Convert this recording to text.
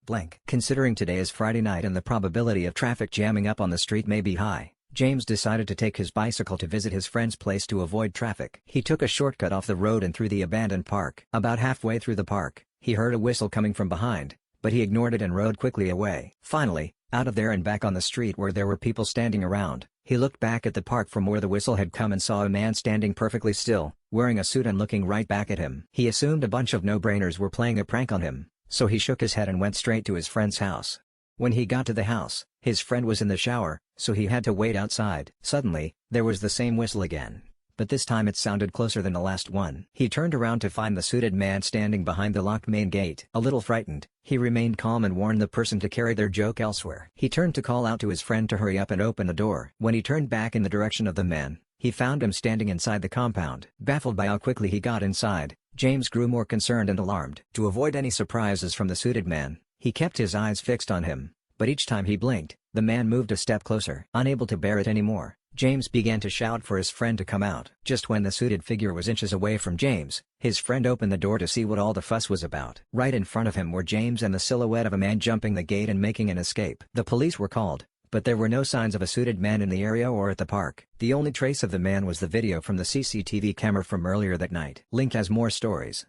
blank. Considering today is Friday night and the probability of traffic jamming up on the street may be high, James decided to take his bicycle to visit his friend's place to avoid traffic. He took a shortcut off the road and through the abandoned park. About halfway through the park, he heard a whistle coming from behind, but he ignored it and rode quickly away. Finally, out of there and back on the street where there were people standing around, he looked back at the park from where the whistle had come and saw a man standing perfectly still, wearing a suit and looking right back at him. He assumed a bunch of no-brainers were playing a prank on him, so he shook his head and went straight to his friend's house. When he got to the house, his friend was in the shower, so he had to wait outside. Suddenly, there was the same whistle again, but this time it sounded closer than the last one. He turned around to find the suited man standing behind the locked main gate. A little frightened, he remained calm and warned the person to carry their joke elsewhere. He turned to call out to his friend to hurry up and open the door. When he turned back in the direction of the man, he found him standing inside the compound. Baffled by how quickly he got inside, James grew more concerned and alarmed. To avoid any surprises from the suited man, he kept his eyes fixed on him, but each time he blinked, the man moved a step closer. Unable to bear it anymore, James began to shout for his friend to come out. Just when the suited figure was inches away from James, his friend opened the door to see what all the fuss was about. Right in front of him were James and the silhouette of a man jumping the gate and making an escape. The police were called, but there were no signs of a suited man in the area or at the park. The only trace of the man was the video from the CCTV camera from earlier that night. Link has more stories.